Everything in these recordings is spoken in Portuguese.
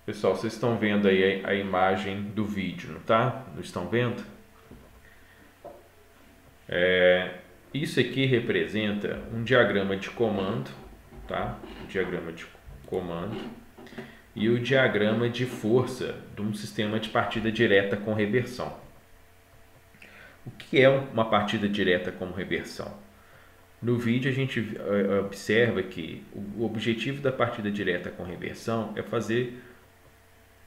Pessoal, vocês estão vendo aí a imagem do vídeo, não tá? Não estão vendo? Isso aqui representa um diagrama de comando, tá? O diagrama de comando e o diagrama de força de um sistema de partida direta com reversão. O que é uma partida direta com reversão? No vídeo a gente observa que o objetivo da partida direta com reversão é fazer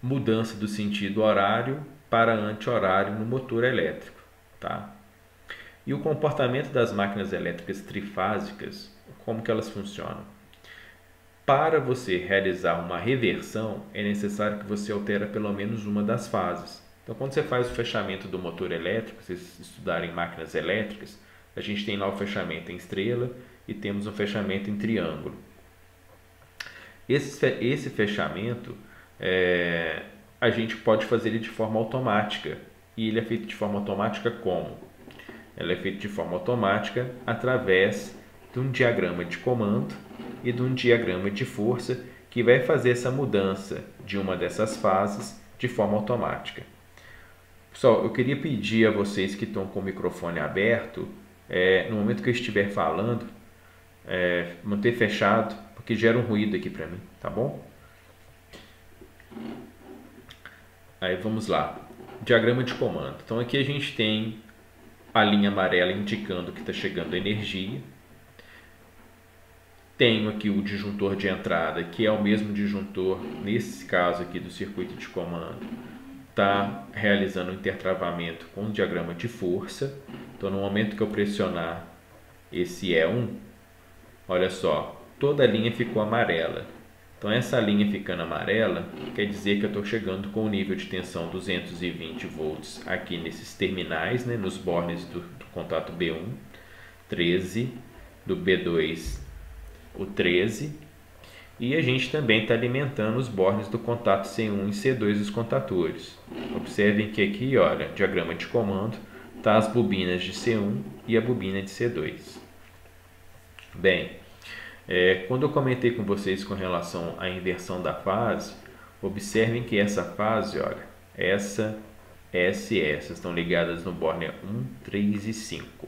mudança do sentido horário para anti-horário no motor elétrico, tá? E o comportamento das máquinas elétricas trifásicas, como que elas funcionam? Para você realizar uma reversão, é necessário que você altere pelo menos uma das fases. Então, quando você faz o fechamento do motor elétrico, vocês estudarem máquinas elétricas, a gente tem lá o fechamento em estrela e temos um fechamento em triângulo. Esse fechamento, a gente pode fazer ele de forma automática. E ele é feito de forma automática como? Ele é feito de forma automática através de um diagrama de comando e de um diagrama de força que vai fazer essa mudança de uma dessas fases de forma automática. Pessoal, eu queria pedir a vocês que estão com o microfone aberto, no momento que eu estiver falando, manter fechado, porque gera um ruído aqui para mim, tá bom? Aí vamos lá, diagrama de comando. Então aqui a gente tem a linha amarela indicando que está chegando energia. Tenho aqui o disjuntor de entrada, que é o mesmo disjuntor, nesse caso aqui do circuito de comando, está realizando o intertravamento com o diagrama de força. Então, no momento que eu pressionar esse E1, olha só, toda a linha ficou amarela. Então, essa linha ficando amarela quer dizer que eu estou chegando com o nível de tensão 220 volts aqui nesses terminais, né, nos bornes do contato B1, 13, do B2 o 13, e a gente também está alimentando os bornes do contato C1 e C2 dos contatores. Observem que aqui, olha, diagrama de comando, tá as bobinas de C1 e a bobina de C2. Bem, quando eu comentei com vocês com relação à inversão da fase, observem que essa fase, olha, essa e essa estão ligadas no borne 1, 3 e 5.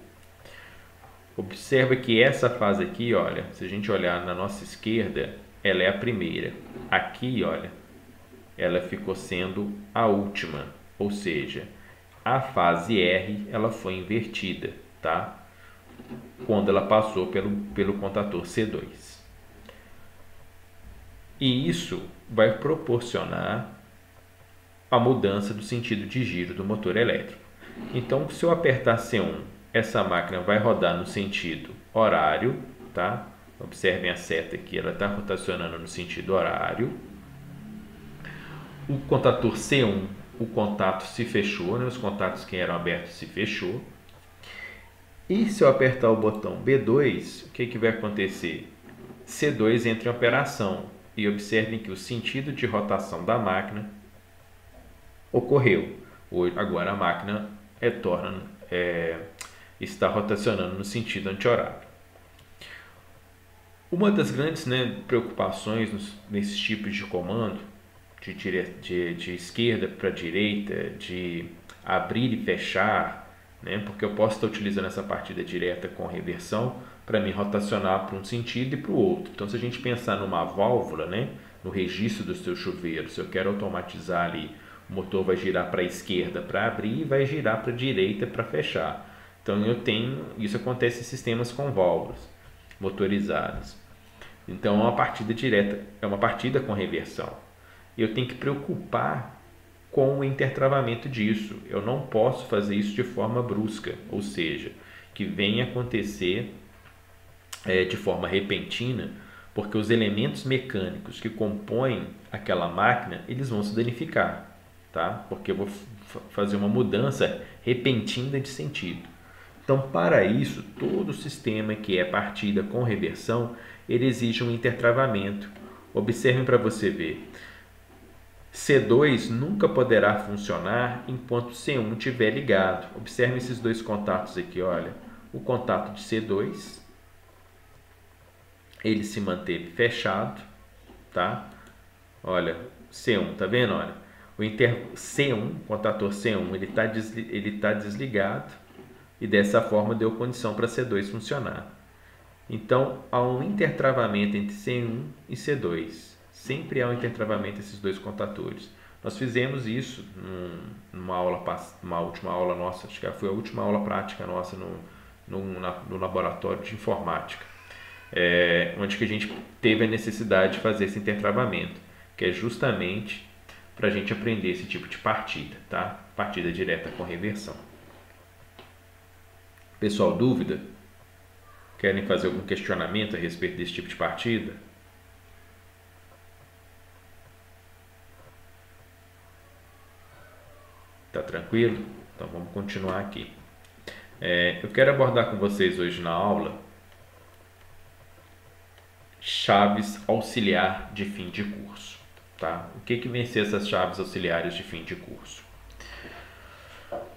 Observa que essa fase aqui, olha, se a gente olhar na nossa esquerda, ela é a primeira. Aqui, olha, ela ficou sendo a última, ou seja, a fase R ela foi invertida, tá? Quando ela passou pelo contator C2. E isso vai proporcionar a mudança do sentido de giro do motor elétrico. Então, se eu apertar C1, essa máquina vai rodar no sentido horário, tá? Observem a seta aqui, ela está rotacionando no sentido horário. O contator C1, o contato se fechou, né? Os contatos que eram abertos se fechou. E se eu apertar o botão B2, o que vai acontecer? C2 entra em operação e observem que o sentido de rotação da máquina ocorreu. Agora a máquina está rotacionando no sentido anti-horário. Uma das grandes, preocupações nesses tipos de comando, de esquerda para direita, de abrir e fechar, porque eu posso estar utilizando essa partida direta com reversão para me rotacionar para um sentido e para o outro. Então, se a gente pensar numa válvula, no registro do seu chuveiro, se eu quero automatizar ali, o motor vai girar para a esquerda para abrir e vai girar para a direita para fechar. Então, isso acontece em sistemas com válvulas motorizadas. Então, é uma partida direta, é uma partida com reversão. Eu tenho que preocupar com o intertravamento disso. Eu não posso fazer isso de forma brusca, ou seja, que venha acontecer de forma repentina, porque os elementos mecânicos que compõem aquela máquina, eles vão se danificar, tá? Porque eu vou fazer uma mudança repentina de sentido. Então, para isso, todo sistema que é partida com reversão, ele exige um intertravamento. Observem para você ver. C2 nunca poderá funcionar enquanto C1 estiver ligado. Observem esses dois contatos aqui, olha. O contato de C2, ele se manteve fechado, tá? Olha, C1, tá vendo? Olha, o C1, contator C1, ele tá desligado e dessa forma deu condição para C2 funcionar. Então, há um intertravamento entre C1 e C2. Sempre há um intertravamento entre esses dois contatores. Nós fizemos isso numa última aula nossa, acho que foi a última aula prática nossa no laboratório de informática, onde que a gente teve a necessidade de fazer esse intertravamento, que é justamente para a gente aprender esse tipo de partida, tá? Partida direta com reversão. Pessoal, dúvida? Querem fazer algum questionamento a respeito desse tipo de partida? Tá tranquilo? Então vamos continuar aqui. Eu quero abordar com vocês hoje na aula chaves auxiliar de fim de curso. Tá? O que vem ser essas chaves auxiliares de fim de curso?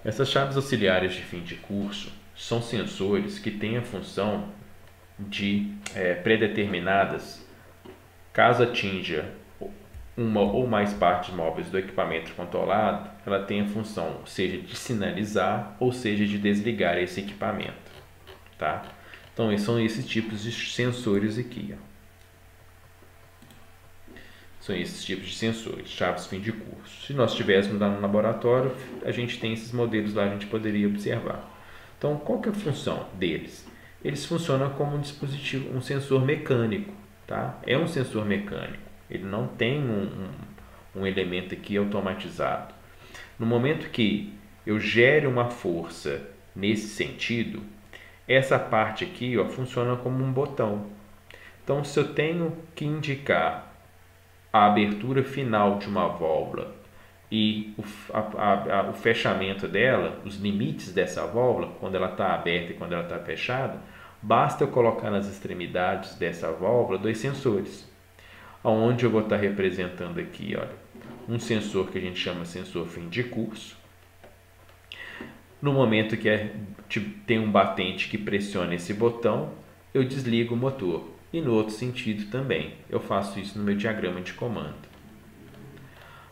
Essas chaves auxiliares de fim de curso são sensores que têm a função de predeterminadas, caso atinja uma ou mais partes móveis do equipamento controlado, ela tem a função, seja de sinalizar ou seja de desligar esse equipamento, tá? Então, são esses tipos de sensores aqui, ó. São esses tipos de sensores, chaves fim de curso. Se nós estivéssemos lá no laboratório, a gente tem esses modelos lá, a gente poderia observar. Então, qual que é a função deles? Eles funcionam como um dispositivo, um sensor mecânico, tá? É um sensor mecânico. Ele não tem um elemento aqui automatizado. No momento que eu gere uma força nesse sentido, essa parte aqui, ó, funciona como um botão. Então, se eu tenho que indicar a abertura final de uma válvula e o fechamento dela, os limites dessa válvula, quando ela está aberta e quando ela está fechada, basta eu colocar nas extremidades dessa válvula dois sensores, onde eu vou estar representando aqui, olha, um sensor que a gente chama sensor fim de curso. No momento que tem um batente que pressiona esse botão, eu desligo o motor. E no outro sentido também, eu faço isso no meu diagrama de comando.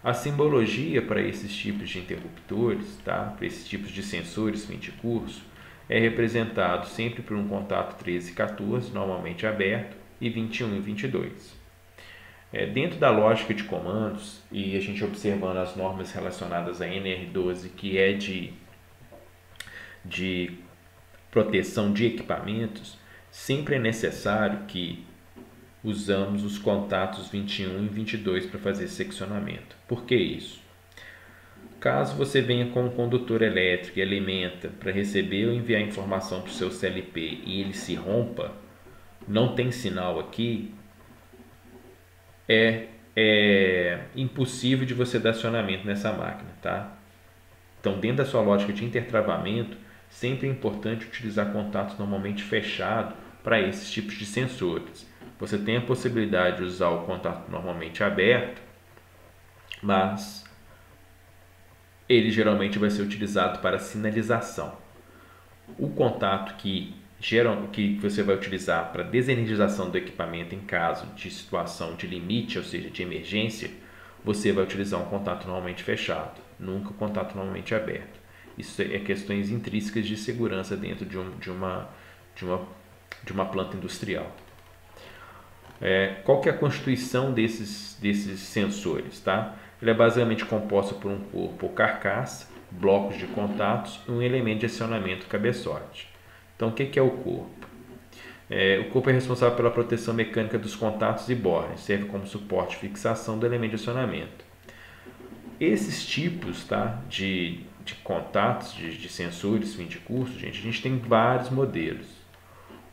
A simbologia para esses tipos de interruptores, tá? Para esses tipos de sensores fim de curso, é representado sempre por um contato 13 e 14, normalmente aberto, e 21 e 22. Dentro da lógica de comandos, e a gente observando as normas relacionadas a NR12, que é de proteção de equipamentos, sempre é necessário que usamos os contatos 21 e 22 para fazer seccionamento. Por que isso? Caso você venha com um condutor elétrico e alimenta para receber ou enviar informação para o seu CLP e ele se rompa, não tem sinal aqui, é impossível de você dar acionamento nessa máquina, tá? Então, dentro da sua lógica de intertravamento, sempre é importante utilizar contatos normalmente fechados para esses tipos de sensores. Você tem a possibilidade de usar o contato normalmente aberto, mas ele geralmente vai ser utilizado para sinalização. O contato que você vai utilizar para desenergização do equipamento em caso de situação de limite, ou seja, de emergência, você vai utilizar um contato normalmente fechado, nunca um contato normalmente aberto. Isso é questões intrínsecas de segurança dentro de uma planta industrial. Qual que é a constituição desses sensores? Tá? Ele é basicamente composto por um corpo ou carcaça, blocos de contatos e um elemento de acionamento cabeçote. Então, o que é o corpo? O corpo é responsável pela proteção mecânica dos contatos e bornes, serve como suporte e fixação do elemento de acionamento. Esses tipos, tá, de contatos, de sensores fim de curso, a gente tem vários modelos.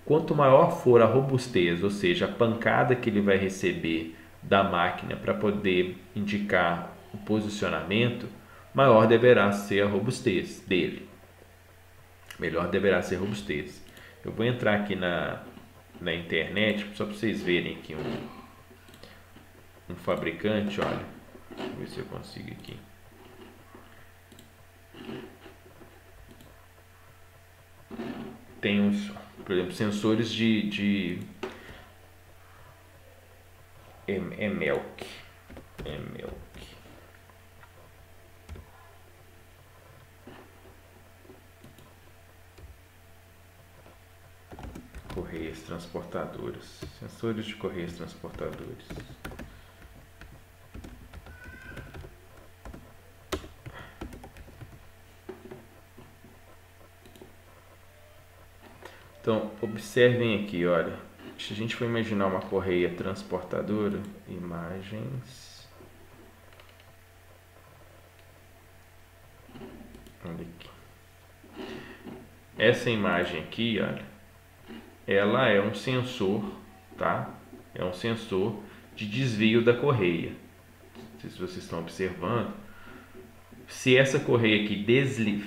Quanto maior for a robustez, ou seja, a pancada que ele vai receber da máquina para poder indicar o posicionamento, maior deverá ser a robustez dele. Melhor deverá ser a robustez. Eu vou entrar aqui na internet, só para vocês verem aqui um fabricante, olha. Deixa eu ver se eu consigo aqui. Tem uns, por exemplo, sensores de Emelk. correias transportadoras. Sensores de correias transportadores. Então, observem aqui, olha, se a gente for imaginar uma correia transportadora, imagens, olha aqui, essa imagem aqui, olha, ela é um sensor, tá? É um sensor de desvio da correia. Não sei se vocês estão observando. Se essa correia aqui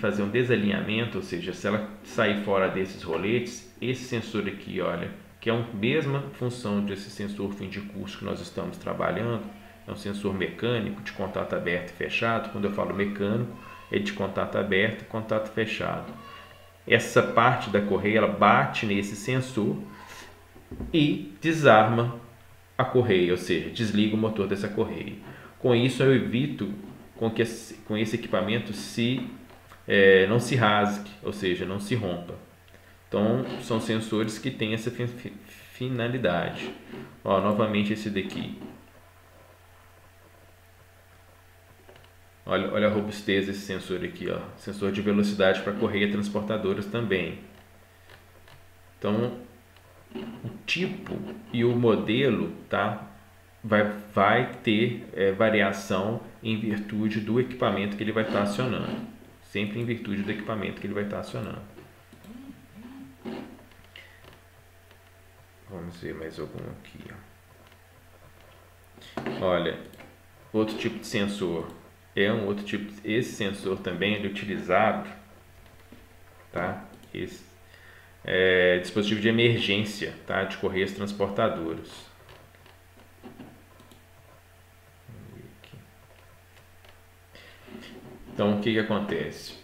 fazer um desalinhamento, ou seja, se ela sair fora desses roletes, esse sensor aqui, olha, que é a mesma função desse sensor fim de curso que nós estamos trabalhando, é um sensor mecânico de contato aberto e fechado. Quando eu falo mecânico, é de contato aberto e contato fechado. Essa parte da correia, ela bate nesse sensor e desarma a correia, ou seja, desliga o motor dessa correia. Com isso, eu evito com esse equipamento não se rasgue, ou seja, não se rompa. Então, são sensores que têm essa finalidade. Ó, novamente esse daqui. Olha a robustez desse sensor aqui, ó. Sensor de velocidade para correia transportadoras também. Então, o tipo e o modelo, tá? Vai ter variação em virtude do equipamento que ele vai estar acionando. Sempre em virtude do equipamento que ele vai estar acionando. Vamos ver mais algum aqui. Ó. Olha, outro tipo de sensor. Esse sensor também ele é utilizado, tá? Esse dispositivo de emergência, tá? De correias transportadoras. Então, o que acontece?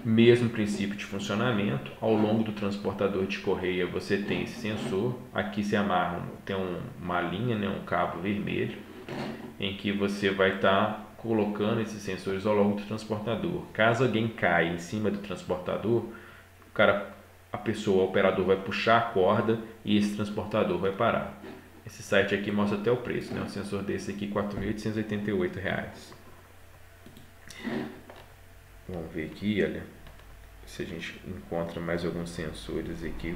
Mesmo princípio de funcionamento, ao longo do transportador de correia você tem esse sensor, aqui se amarra, tem uma linha, né, um cabo vermelho, em que você vai estar colocando esses sensores ao longo do transportador. Caso alguém caia em cima do transportador, o operador vai puxar a corda e esse transportador vai parar. Esse site aqui mostra até o preço, né? Um sensor desse aqui, R$ 4.888. Vamos ver aqui, olha, se a gente encontra mais alguns sensores aqui.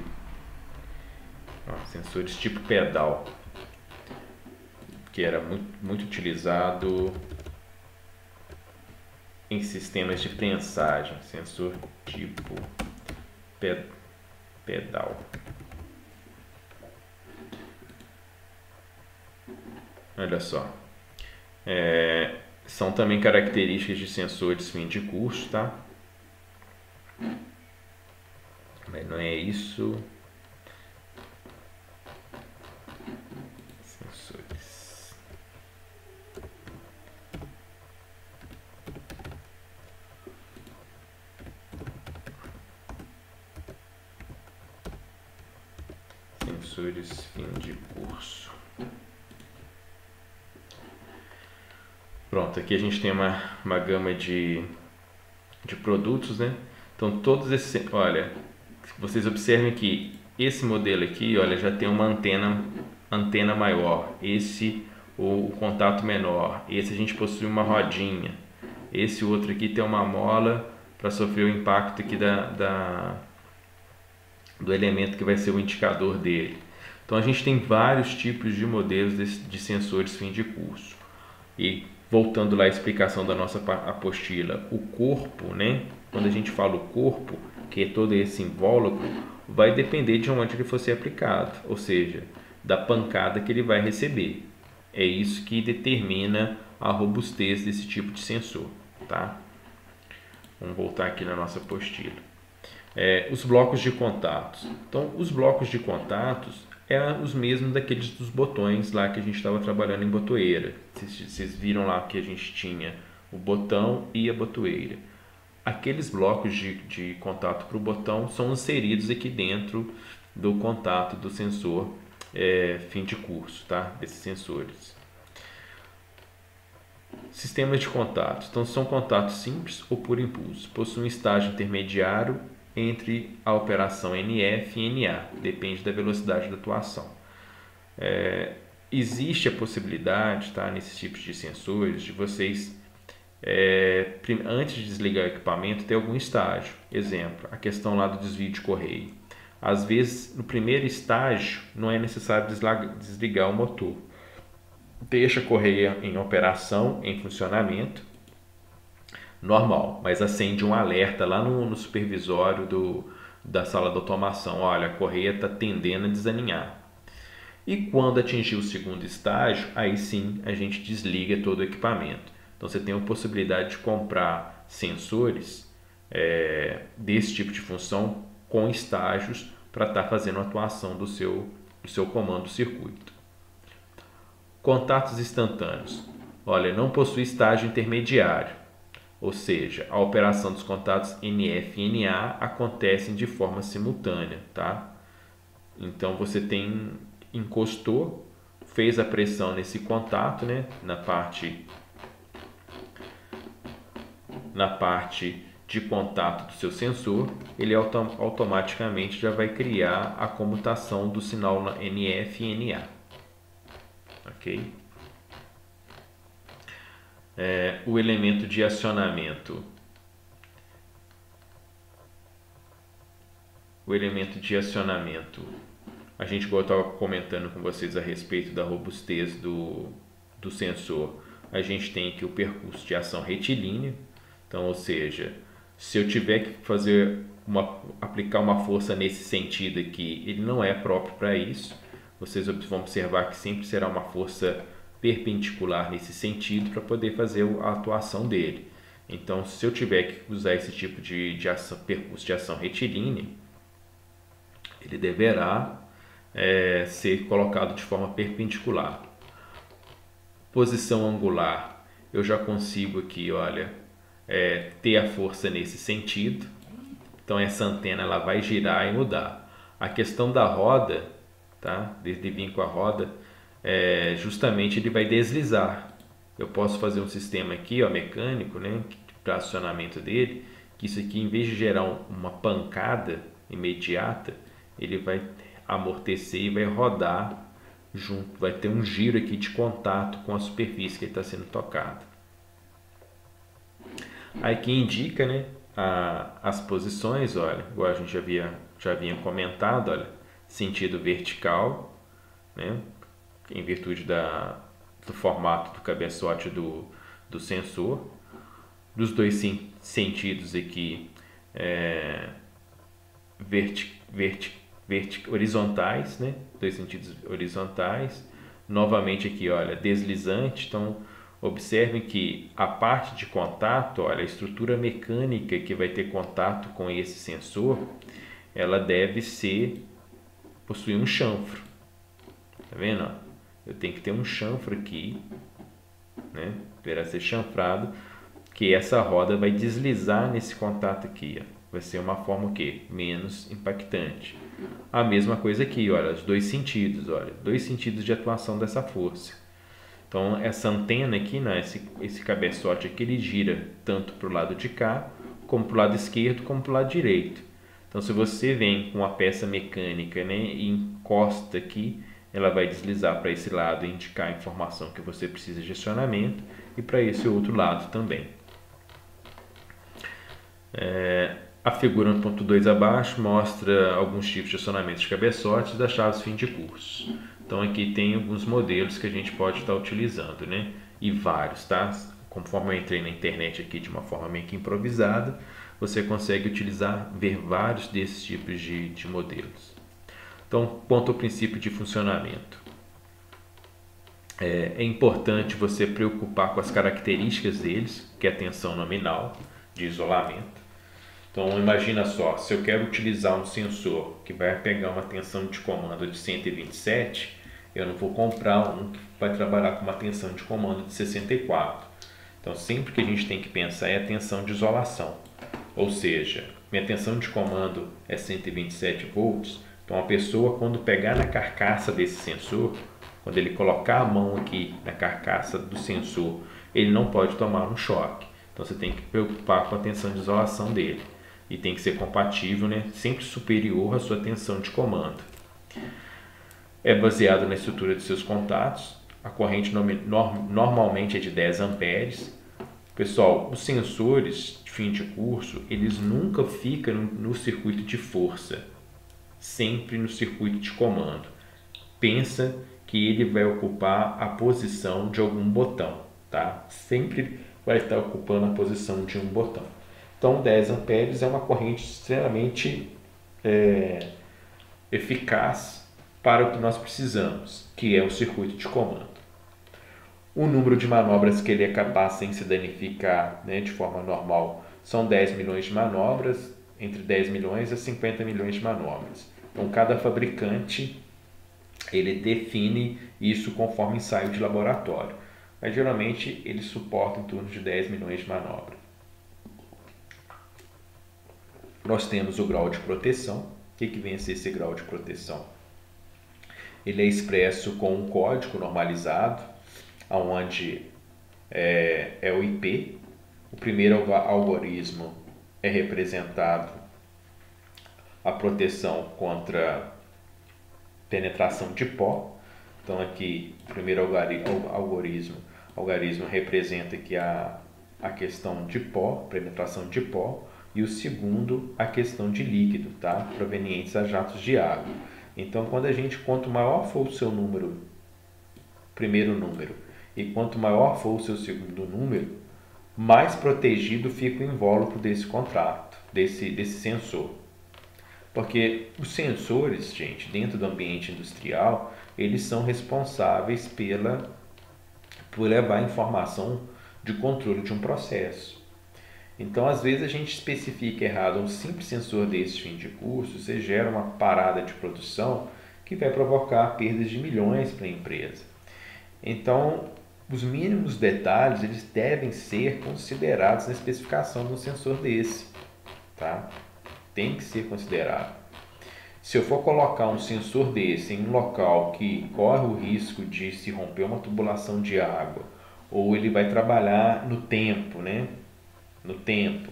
Ó, sensores tipo pedal, que era muito utilizado em sistemas de prensagem. Sensor tipo pedal. Olha só. São também características de sensores fim de curso, tá? Mas não é isso. Sensores. Sensores fim de curso. Pronto, aqui a gente tem uma gama de produtos, né? Então todos esses, olha, vocês observem que esse modelo aqui, olha, já tem uma antena maior, esse o contato menor, esse a gente possui uma rodinha, esse outro aqui tem uma mola para sofrer o impacto aqui do elemento que vai ser o indicador dele. Então a gente tem vários tipos de modelos de sensores fim de curso. E voltando lá à explicação da nossa apostila, o corpo, né? Quando a gente fala o corpo, que é todo esse invólucro, vai depender de onde ele for ser aplicado, ou seja, da pancada que ele vai receber. É isso que determina a robustez desse tipo de sensor, tá? Vamos voltar aqui na nossa apostila. Os blocos de contatos. Então, os blocos de contatos eram os mesmos daqueles dos botões lá que a gente estava trabalhando em botoeira. Vocês viram lá que a gente tinha o botão e a botoeira. Aqueles blocos de contato para o botão são inseridos aqui dentro do contato do sensor fim de curso, tá? Desses sensores. Sistemas de contatos. Então, são contatos simples ou por impulso. Possuem um estágio intermediário entre a operação NF e NA, depende da velocidade da atuação. Existe a possibilidade, tá, nesses tipos de sensores, de vocês, antes de desligar o equipamento, ter algum estágio. Exemplo, a questão lá do desvio de correia. Às vezes, no primeiro estágio, não é necessário desligar o motor. Deixa a correia em operação, em funcionamento, normal, mas acende um alerta lá no supervisório da sala de automação. Olha, a correia está tendendo a desalinhar. E quando atingir o segundo estágio, aí sim a gente desliga todo o equipamento. Então você tem a possibilidade de comprar sensores desse tipo de função com estágios para estar fazendo a atuação do seu comando circuito. Contatos instantâneos. Olha, não possui estágio intermediário, ou seja, a operação dos contatos NF e NA acontecem de forma simultânea, tá? Então você encostou, fez a pressão nesse contato, né, na parte de contato do seu sensor, ele automaticamente já vai criar a comutação do sinal NF e NA. Ok? O elemento de acionamento. A gente estava comentando com vocês a respeito da robustez do sensor. A gente tem aqui o percurso de ação retilínea. Então, ou seja, se eu tiver que aplicar uma força nesse sentido aqui, ele não é próprio para isso. Vocês vão observar que sempre será uma força perpendicular nesse sentido para poder fazer a atuação dele. Então, se eu tiver que usar esse tipo de percurso de ação retilínea, ele deverá ser colocado de forma perpendicular. Posição angular, eu já consigo aqui, olha, ter a força nesse sentido. Então essa antena ela vai girar e mudar. A questão da roda, tá? Desde vir com a roda, justamente ele vai deslizar. Eu posso fazer um sistema aqui, ó, mecânico, né, para acionamento dele, que isso aqui, em vez de gerar uma pancada imediata, ele vai amortecer e vai rodar junto, vai ter um giro aqui de contato com a superfície que está sendo tocada. Aqui indica, né, as posições, olha, igual a gente já vinha comentado, olha, sentido vertical, né, em virtude do formato do cabeçote do sensor, dos dois sentidos aqui horizontais, né, dois sentidos horizontais, novamente aqui, olha, deslizante. Então observem que a parte de contato, olha, a estrutura mecânica que vai ter contato com esse sensor, ela deve possuir um chanfro. Tá vendo? Eu tenho que ter um chanfro aqui, né? Deverá ser chanfrado, que essa roda vai deslizar nesse contato aqui, ó. Vai ser uma forma o quê? Menos impactante. A mesma coisa aqui, olha, os dois sentidos, olha, dois sentidos de atuação dessa força. Então essa antena aqui, né, esse cabeçote aqui, ele gira tanto para o lado de cá, como para o lado esquerdo, como para o lado direito. Então se você vem com a peça mecânica, né, e encosta aqui, ela vai deslizar para esse lado e indicar a informação que você precisa de acionamento, e para esse outro lado também. A figura 1.2 abaixo mostra alguns tipos de acionamento de cabeçotes das chaves fim de curso. Então aqui tem alguns modelos que a gente pode estar utilizando, né? E vários, tá? Conforme eu entrei na internet aqui de uma forma meio que improvisada, você consegue ver vários desses tipos de modelos. Então, quanto ao princípio de funcionamento, é importante você preocupar com as características deles, que é a tensão nominal de isolamento. Então imagina só, se eu quero utilizar um sensor que vai pegar uma tensão de comando de 127, eu não vou comprar um que vai trabalhar com uma tensão de comando de 64. Então sempre que a gente tem que pensar é a tensão de isolação. Ou seja, minha tensão de comando é 127 volts, então a pessoa, quando pegar na carcaça desse sensor, quando ele colocar a mão aqui na carcaça do sensor, ele não pode tomar um choque. Então você tem que preocupar com a tensão de isolação dele. e tem que ser compatível, né? Sempre superior à sua tensão de comando. É baseado na estrutura de seus contatos. A corrente normalmente é de 10 amperes. Pessoal, os sensores de fim de curso, eles nunca ficam no circuito de força, sempre no circuito de comando. Pensa que ele vai ocupar a posição de algum botão, tá? Sempre vai estar ocupando a posição de um botão. Então, 10 amperes é uma corrente extremamente eficaz para o que nós precisamos, que é o circuito de comando. O número de manobras que ele é capaz sem se danificar, né, de forma normal são 10 milhões de manobras, entre 10 milhões a 50 milhões de manobras. Então, cada fabricante ele define isso conforme ensaio de laboratório, mas geralmente ele suporta em torno de 10 milhões de manobras. Nós temos o grau de proteção. O que vem a ser esse grau de proteção? Ele é expresso com um código normalizado, onde é o IP. O primeiro algoritmo é representado a proteção contra penetração de pó. Então aqui o primeiro algoritmo representa aqui a questão de pó, penetração de pó, e o segundo a questão de líquido, tá? Provenientes a jatos de água. Então quanto maior for o seu primeiro número, e quanto maior for o seu segundo número, mais protegido fica o invólucro desse contrato, desse sensor. Porque os sensores, gente, dentro do ambiente industrial, eles são responsáveis por levar informação de controle de um processo. Então, às vezes, a gente especifica errado um simples sensor desse fim de curso, você gera uma parada de produção que vai provocar perdas de milhões para a empresa. Então, os mínimos detalhes eles devem ser considerados na especificação de um sensor desse, tá? Tem que ser considerado. Se eu for colocar um sensor desse em um local que corre o risco de se romper uma tubulação de água, ou ele vai trabalhar no tempo, né? No tempo,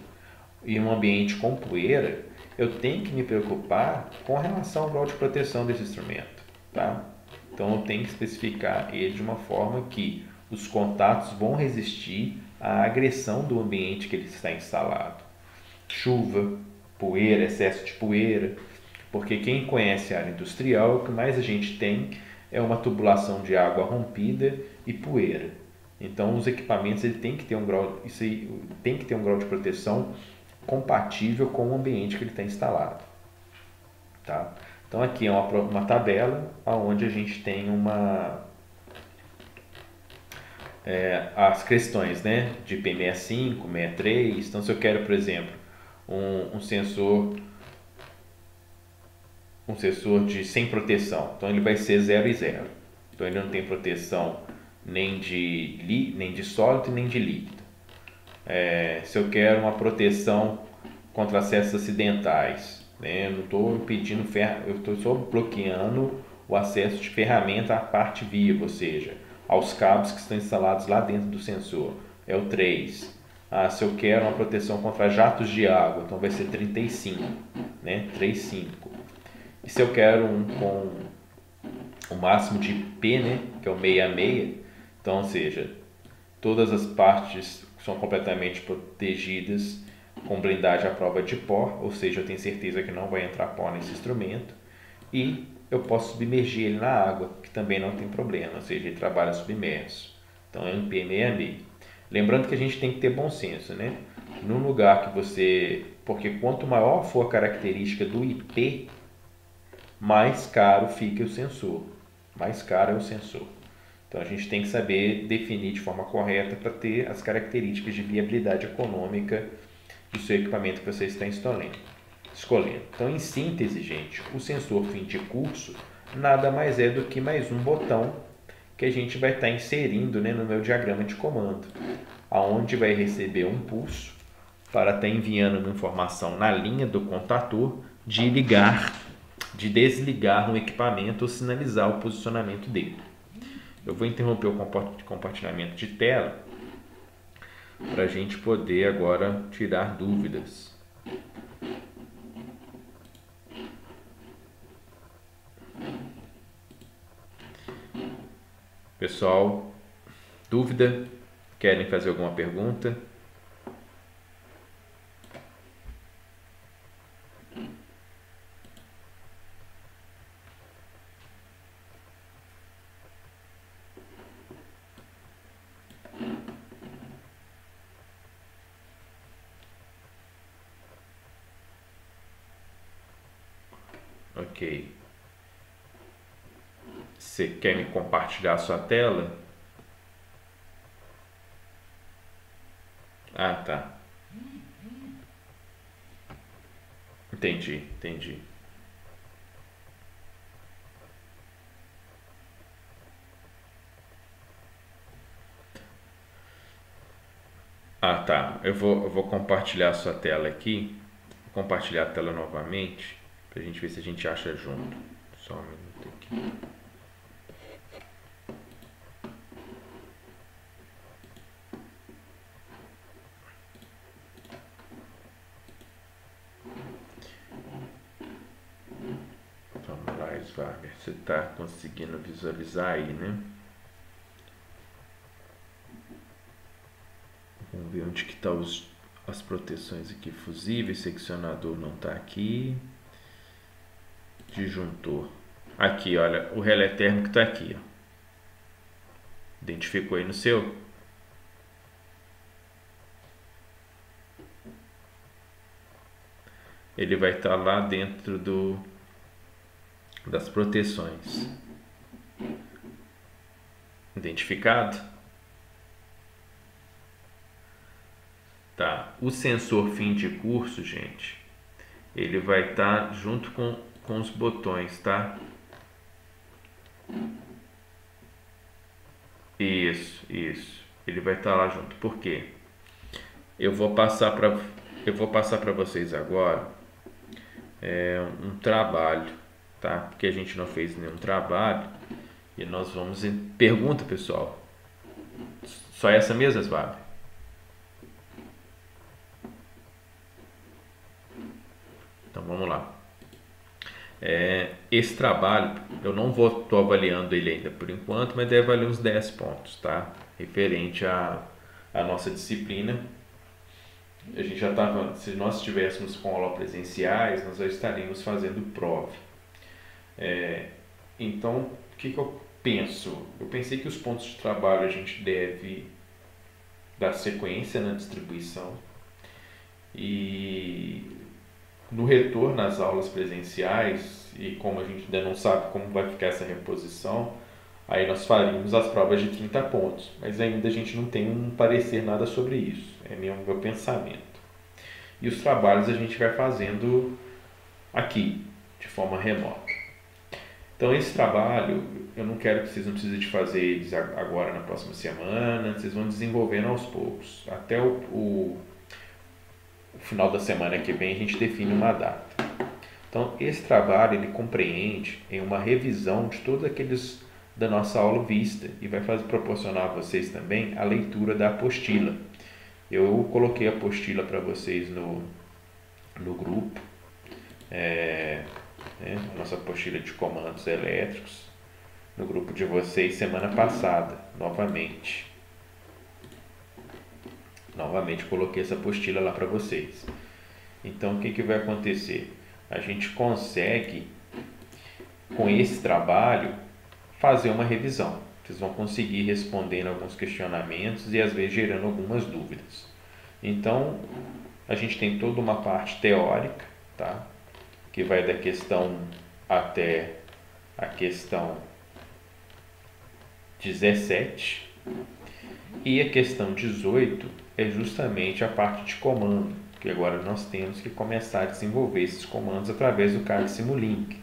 e um ambiente com poeira, eu tenho que me preocupar com relação ao grau de proteção desse instrumento, tá? Então eu tenho que especificar ele de uma forma que os contatos vão resistir à agressão do ambiente que ele está instalado. Chuva, poeira, excesso de poeira, porque quem conhece a área industrial, o que mais a gente tem é uma tubulação de água rompida e poeira. Então os equipamentos ele tem que ter um grau de proteção compatível com o ambiente que ele está instalado, tá? Então aqui é uma tabela onde a gente tem as questões, né, de P65, 63. Então se eu quero, por exemplo, um sensor sem proteção, então ele vai ser 0 e 0. Então ele não tem proteção nem de sólido nem de líquido. Se eu quero uma proteção contra acessos acidentais, né, eu não estou impedindo, eu estou só bloqueando o acesso de ferramenta à parte viva, ou seja, aos cabos que estão instalados lá dentro do sensor. É o 3. Se eu quero uma proteção contra jatos de água, então vai ser 35, né, 35. E se eu quero um com o máximo de P, né, que é o 66, então, ou seja, todas as partes são completamente protegidas com blindagem à prova de pó, ou seja, eu tenho certeza que não vai entrar pó nesse instrumento, e eu posso submergir ele na água, que também não tem problema, ou seja, ele trabalha submerso. Então é um IP66. Lembrando que a gente tem que ter bom senso, né? No lugar que porque quanto maior for a característica do IP, mais caro fica o sensor. Mais caro é o sensor. Então a gente tem que saber definir de forma correta para ter as características de viabilidade econômica do seu equipamento que você está escolhendo. Então, em síntese, gente, o sensor fim de curso nada mais é do que mais um botão que a gente vai estar inserindo, né, no meu diagrama de comando, aonde vai receber um pulso para estar enviando uma informação na linha do contator de desligar um equipamento ou sinalizar o posicionamento dele. Eu vou interromper o compartilhamento de tela para a gente poder agora tirar dúvidas. Pessoal, dúvida? Querem fazer alguma pergunta? Ok. Você quer me compartilhar a sua tela? Ah, tá. Entendi. Ah, tá. Eu vou compartilhar a sua tela aqui. Vou compartilhar a tela novamente pra gente ver se a gente acha junto. Só um minuto aqui. Vamos lá, Svarber. Você está conseguindo visualizar aí, né? Vamos ver onde que tá as proteções aqui. Fusível, seccionador não está aqui. Disjuntor. Aqui, olha, o relé térmico está aqui, ó. Identificou aí no seu? Ele vai estar lá dentro das proteções. Identificado? Tá. O sensor fim de curso, gente, ele vai estar junto com os botões, tá? Isso. Ele vai estar lá junto. Por quê? Eu vou passar para vocês agora um trabalho, tá? Porque a gente não fez nenhum trabalho e nós vamos pergunta, pessoal. Só essa mesma, Svab? Então vamos lá. Esse trabalho, eu não estou avaliando ele ainda por enquanto, mas deve valer uns 10 pontos, tá? Referente à nossa disciplina. A gente já estava, se nós estivéssemos com aula presenciais, nós já estaríamos fazendo prova. Então, o que eu penso? Eu pensei que os pontos de trabalho a gente deve dar sequência na distribuição e no retorno às aulas presenciais, e como a gente ainda não sabe como vai ficar essa reposição, aí nós faríamos as provas de 30 pontos, mas ainda a gente não tem um parecer nada sobre isso, é meu pensamento. E os trabalhos a gente vai fazendo aqui, de forma remota. Então esse trabalho, eu não quero que vocês não precisem de fazer eles agora na próxima semana, vocês vão desenvolvendo aos poucos. Até o final da semana que vem a gente define uma data. Então esse trabalho ele compreende em uma revisão de todos aqueles da nossa aula vista e vai proporcionar a vocês também a leitura da apostila. Eu coloquei a apostila para vocês no grupo, a nossa apostila de comandos elétricos, no grupo de vocês semana passada, novamente coloquei essa apostila lá para vocês. Então o que vai acontecer? A gente consegue, com esse trabalho, fazer uma revisão. Vocês vão conseguir respondendo alguns questionamentos e às vezes gerando algumas dúvidas. Então a gente tem toda uma parte teórica, tá? Que vai da questão até a questão 17, e a questão 18 é justamente a parte de comando, que agora nós temos que começar a desenvolver esses comandos através do card Simulink.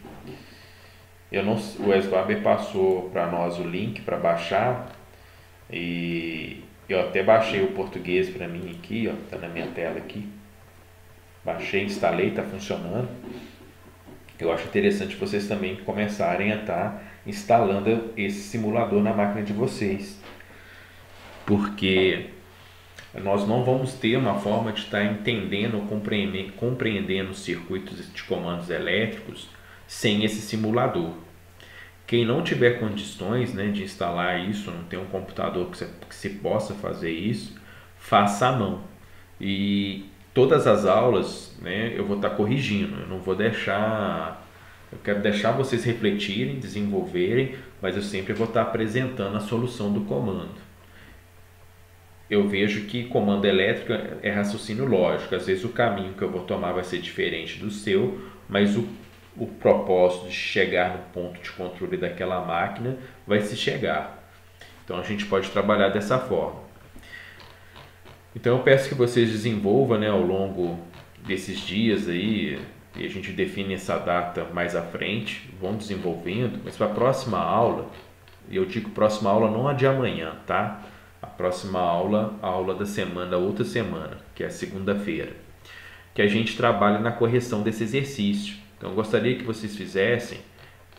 O Esvaber passou para nós o link para baixar e eu até baixei o português para mim aqui, está na minha tela aqui. Baixei, instalei, está funcionando. Eu acho interessante vocês também começarem a estar instalando esse simulador na máquina de vocês, porque nós não vamos ter uma forma de estar entendendo ou compreendendo os circuitos de comandos elétricos sem esse simulador. Quem não tiver condições, né, de instalar isso, não tem um computador que se possa fazer isso, faça à mão. E todas as aulas, né, eu vou estar corrigindo, eu não vou deixar, eu quero deixar vocês refletirem, desenvolverem, mas eu sempre vou estar apresentando a solução do comando. Eu vejo que comando elétrico é raciocínio lógico, às vezes o caminho que eu vou tomar vai ser diferente do seu, mas o propósito de chegar no ponto de controle daquela máquina vai se chegar. Então a gente pode trabalhar dessa forma. Então eu peço que vocês desenvolvam, né, ao longo desses dias aí, e a gente define essa data mais à frente, vão desenvolvendo, mas para a próxima aula, e eu digo próxima aula não a de amanhã, tá? A próxima aula, a aula da semana, da outra semana, que é a segunda-feira, que a gente trabalha na correção desse exercício. Então eu gostaria que vocês fizessem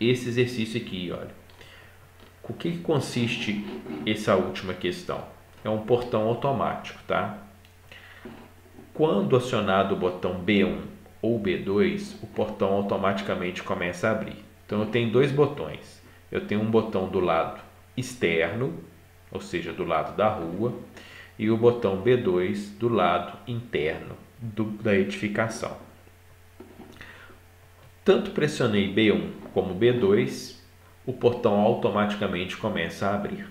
esse exercício aqui, olha. O que consiste essa última questão? É um portão automático, tá? Quando acionado o botão B1 ou B2, o portão automaticamente começa a abrir. Então eu tenho dois botões. Eu tenho um botão do lado externo, ou seja, do lado da rua, e o botão B2 do lado interno da edificação. Tanto pressionei B1 como B2, o portão automaticamente começa a abrir.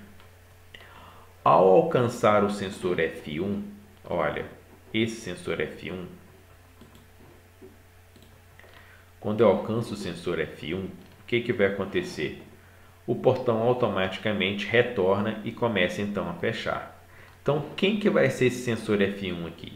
Ao alcançar o sensor F1, olha, esse sensor F1, quando eu alcanço o sensor F1, o que vai acontecer? O portão automaticamente retorna e começa então a fechar. Então, quem que vai ser esse sensor F1 aqui?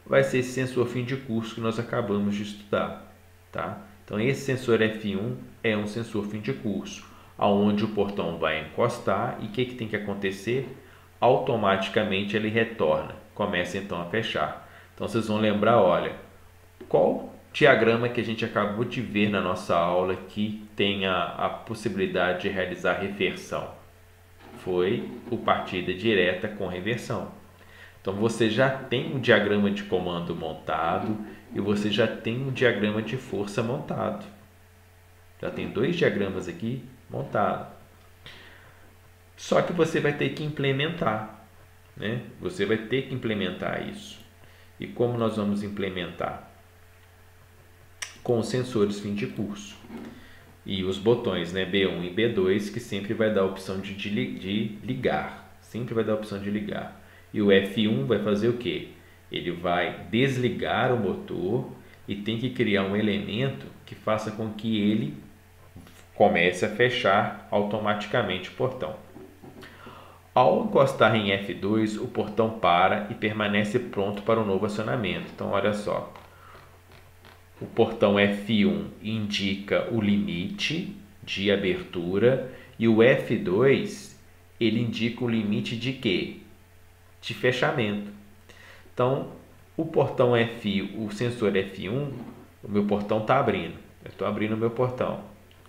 Vai ser esse sensor fim de curso que nós acabamos de estudar, tá? Então, esse sensor F1 é um sensor fim de curso, aonde o portão vai encostar e o que tem que acontecer? Automaticamente ele retorna, começa então a fechar. Então, vocês vão lembrar, olha, qual diagrama que a gente acabou de ver na nossa aula que tem a possibilidade de realizar reversão? Foi o partida direta com reversão. Então você já tem um diagrama de comando montado e você já tem um diagrama de força montado. Já tem dois diagramas aqui montados. Só que você vai ter que implementar, né? Você vai ter que implementar isso. E como nós vamos implementar? Com os sensores fim de curso e os botões, né, B1 e B2, que sempre vai dar a opção de ligar, sempre vai dar a opção de ligar. E o F1 vai fazer o quê? Ele vai desligar o motor e tem que criar um elemento que faça com que ele comece a fechar automaticamente o portão. Ao encostar em F2, o portão para e permanece pronto para o novo acionamento. Então, olha só. O portão F1 indica o limite de abertura e o F2 ele indica o limite de quê? De fechamento. Então, o portão o sensor F1, o meu portão está abrindo. Eu estou abrindo o meu portão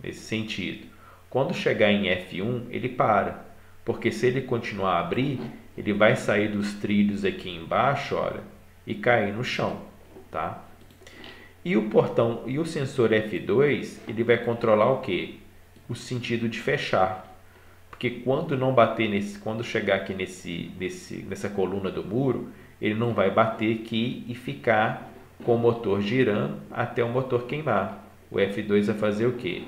nesse sentido. Quando chegar em F1, ele para, porque se ele continuar a abrir, ele vai sair dos trilhos aqui embaixo, olha, e cair no chão, tá? E o portão e o sensor F2, ele vai controlar o quê? O sentido de fechar. Porque quando não bater quando chegar aqui nessa coluna do muro, ele não vai bater aqui e ficar com o motor girando até o motor queimar. O F2 vai fazer o quê?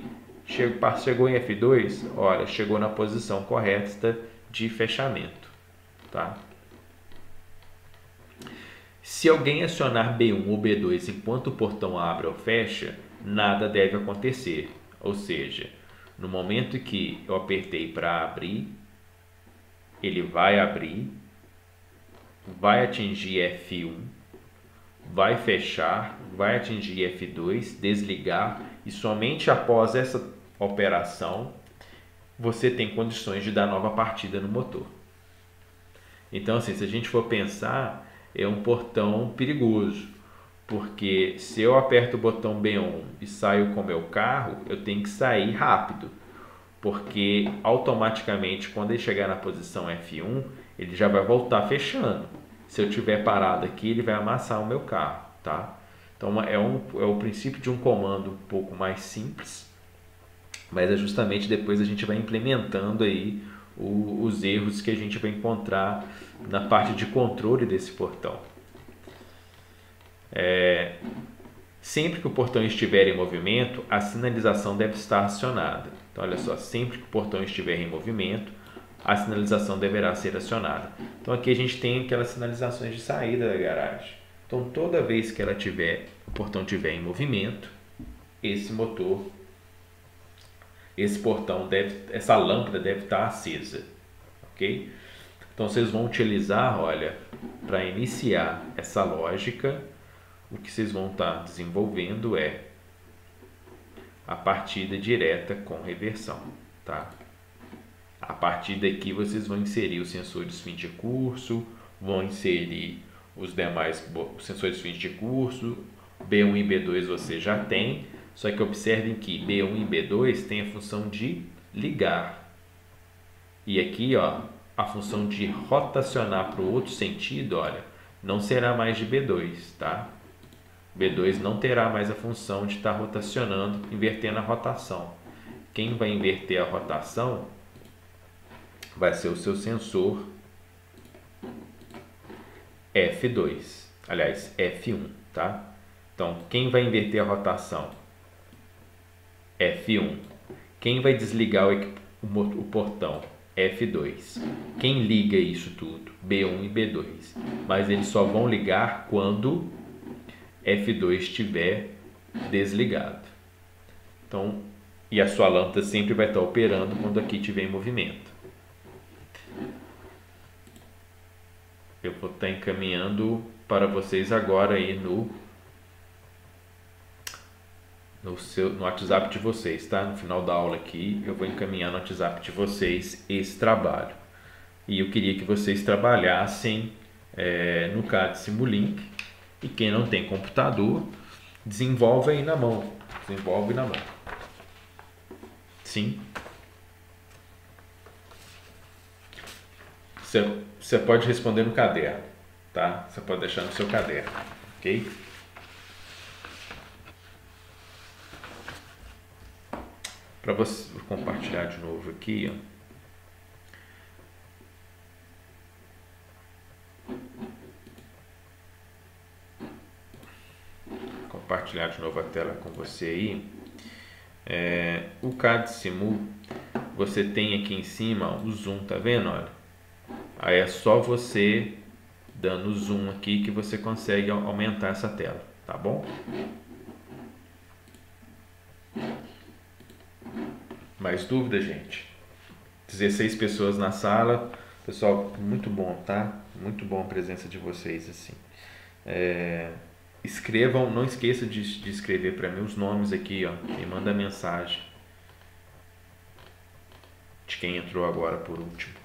Chegou em F2, olha, chegou na posição correta de fechamento, tá? Se alguém acionar B1 ou B2 enquanto o portão abre ou fecha, nada deve acontecer. Ou seja, no momento que eu apertei para abrir, ele vai abrir, vai atingir F1, vai fechar, vai atingir F2, desligar, e somente após essa operação você tem condições de dar nova partida no motor. Então, assim, se a gente for pensar, é um portão perigoso, porque se eu aperto o botão B1 e saio com o meu carro, eu tenho que sair rápido, porque automaticamente quando ele chegar na posição F1, ele já vai voltar fechando. Se eu tiver parado aqui, ele vai amassar o meu carro, tá? Então é o princípio de um comando um pouco mais simples, mas é justamente depois a gente vai implementando aí os erros que a gente vai encontrar na parte de controle desse portão. Sempre que o portão estiver em movimento, a sinalização deve estar acionada. Então, olha só, sempre que o portão estiver em movimento, a sinalização deverá ser acionada. Então, aqui a gente tem aquelas sinalizações de saída da garagem. Então, toda vez que o portão estiver em movimento, essa lâmpada deve estar acesa, ok? Então, vocês vão utilizar, olha, para iniciar essa lógica, o que vocês vão estar desenvolvendo é a partida direta com reversão, tá? A partir daqui vocês vão inserir os sensores fim de curso, vão inserir os demais sensores fim de curso, B1 e B2 você já tem, só que observem que B1 e B2 tem a função de ligar. E aqui, ó, a função de rotacionar para o outro sentido, olha, não será mais de B2, tá? B2 não terá mais a função de estar rotacionando, invertendo a rotação. Quem vai inverter a rotação vai ser o seu sensor F2, aliás, F1, tá? Então, quem vai inverter a rotação? F1. Quem vai desligar o portão? F2. Quem liga isso tudo? B1 e B2. Mas eles só vão ligar quando F2 estiver desligado. Então, e a sua lâmpada sempre vai estar operando quando aqui estiver em movimento. Eu vou estar encaminhando para vocês agora aí no WhatsApp de vocês, tá? No final da aula aqui, eu vou encaminhar no WhatsApp de vocês esse trabalho. E eu queria que vocês trabalhassem no CAD Simulink. E quem não tem computador, desenvolve aí na mão. Desenvolve na mão. Sim. Você pode responder no caderno, tá? Você pode deixar no seu caderno, ok? Para você vou compartilhar de novo aqui, ó. Compartilhar de novo a tela com você aí. O CAD Simu, você tem aqui em cima o zoom, tá vendo? Olha, aí é só você dando zoom aqui que você consegue aumentar essa tela, tá bom? Mais dúvida, gente? 16 pessoas na sala, pessoal, muito bom, tá? Muito bom a presença de vocês, assim. Escrevam, não esqueça de escrever para mim os nomes aqui, ó. Me manda mensagem de quem entrou agora por último,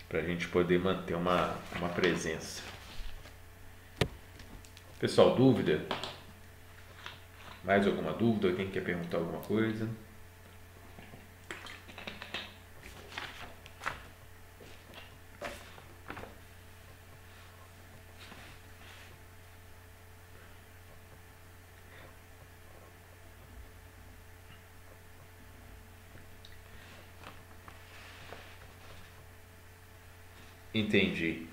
para a gente poder manter uma presença. Pessoal, dúvida? Mais alguma dúvida? Quem quer perguntar alguma coisa? Entendi.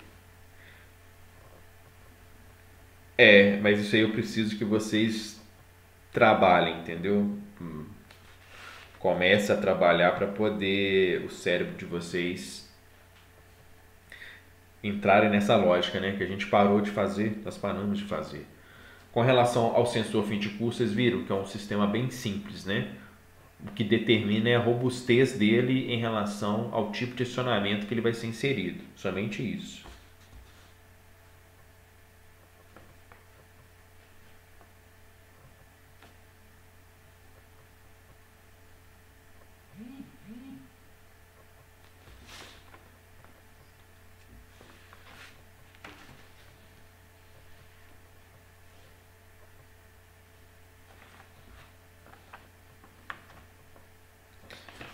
Mas isso aí eu preciso que vocês trabalhem, entendeu? Comece a trabalhar para poder o cérebro de vocês entrarem nessa lógica, né? Que a gente parou de fazer, nós paramos de fazer. Com relação ao sensor fim de curso, vocês viram que é um sistema bem simples, né? O que determina é a robustez dele em relação ao tipo de acionamento que ele vai ser inserido. Somente isso.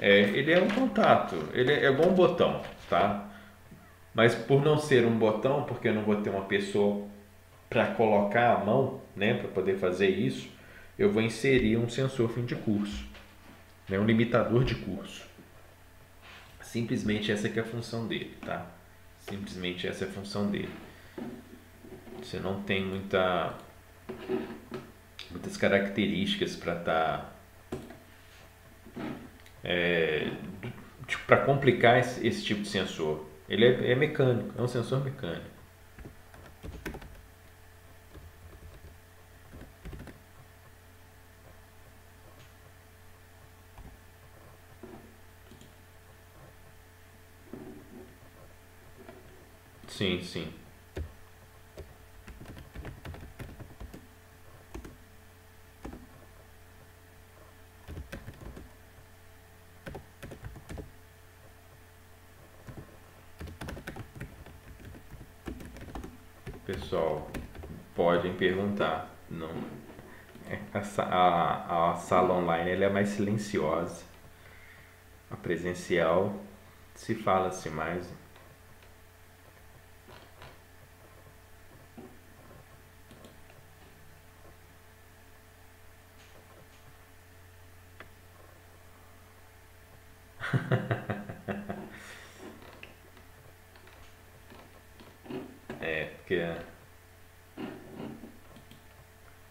Ele é um contato, ele é igual um botão, tá? Mas por não ser um botão, porque eu não vou ter uma pessoa para colocar a mão, né, para poder fazer isso, eu vou inserir um sensor fim de curso, né? Um limitador de curso. Simplesmente essa que é a função dele, tá? Simplesmente essa é a função dele. Você não tem muitas características para estar para complicar esse tipo de sensor. Ele é mecânico, é um sensor mecânico. Sim, sim. Pessoal, podem perguntar. Não, a sala online ela é mais silenciosa. A presencial se fala-se mais. Porque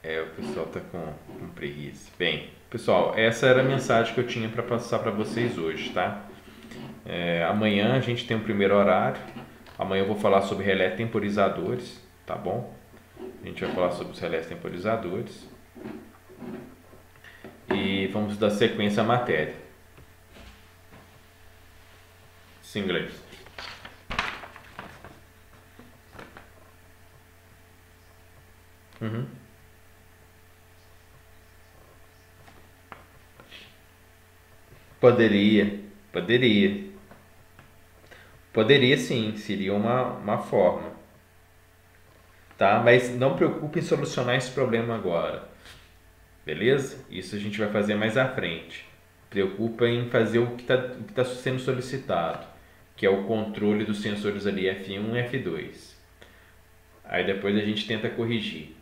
o pessoal tá com preguiça. Bem, pessoal, essa era a mensagem que eu tinha para passar para vocês hoje, tá? Amanhã a gente tem um primeiro horário. Amanhã eu vou falar sobre relé temporizadores, tá bom? A gente vai falar sobre os relés temporizadores. E vamos dar sequência à matéria. Sim, inglês. Uhum. Poderia. Poderia sim, seria uma forma, tá? Mas não preocupe em solucionar esse problema agora, beleza? Isso a gente vai fazer mais à frente. Preocupa em fazer o que tá sendo solicitado, que é o controle dos sensores ali F1 e F2. Aí depois a gente tenta corrigir.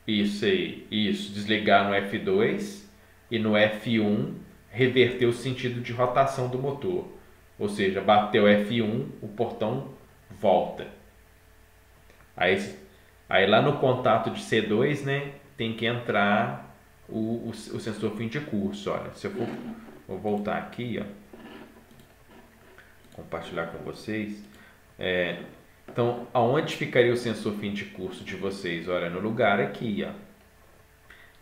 Isso aí, isso. Desligar no F2 e no F1 reverter o sentido de rotação do motor. Ou seja, bateu F1, o portão volta. Aí lá no contato de C2, né, tem que entrar o sensor fim de curso. Olha, se eu for, vou voltar aqui, ó, compartilhar com vocês. Então, aonde ficaria o sensor fim de curso de vocês? Olha, no lugar aqui, ó.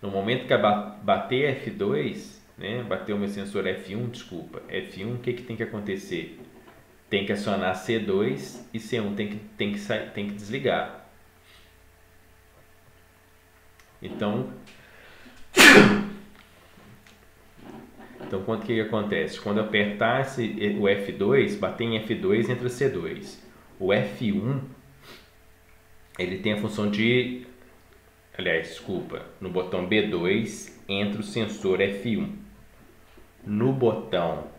No momento que bater F2, né, bater o meu sensor F1, desculpa, F1, o que tem que acontecer? Tem que acionar C2 e C1 tem que desligar. Então, quanto que acontece? Quando eu apertar o F2, bater em F2, entra C2. O F1, ele tem a função de... Aliás, desculpa, no botão B2 entra o sensor F1. No botão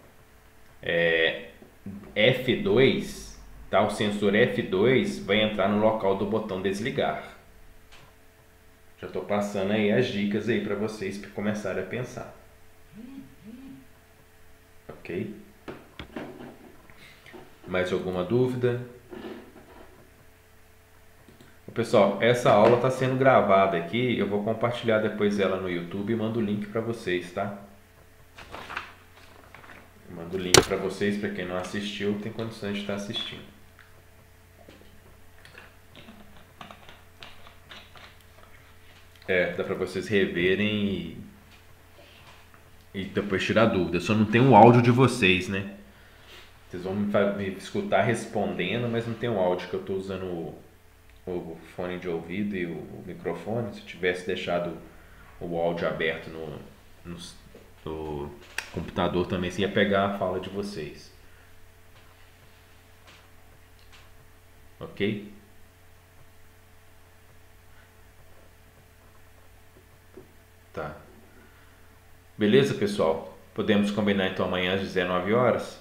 F2, tá? O sensor F2 vai entrar no local do botão desligar. Já estou passando aí as dicas aí para vocês para começarem a pensar. Ok? Mais alguma dúvida? Pessoal, essa aula está sendo gravada aqui, eu vou compartilhar depois ela no YouTube e mando o link para vocês, tá? Mando o link para vocês, para quem não assistiu, tem condições de estar assistindo. Dá para vocês reverem e depois tirar dúvida. Só não tem o áudio de vocês, né? Vocês vão me escutar respondendo, mas não tem o áudio, que eu estou usando o fone de ouvido e o microfone. Se eu tivesse deixado o áudio aberto no computador também, você ia pegar a fala de vocês. Ok? Tá. Beleza, pessoal? Podemos combinar então amanhã às 19 horas?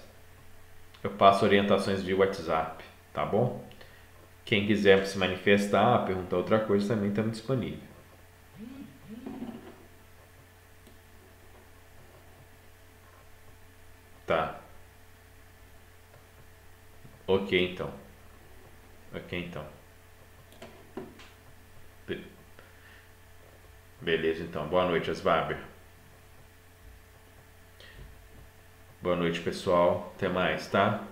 Eu passo orientações via WhatsApp, tá bom? Quem quiser se manifestar, perguntar outra coisa, também estamos disponíveis. Tá. Ok, então. Ok, então. Beleza, então. Boa noite, Asbaber. Boa noite, pessoal. Até mais, tá?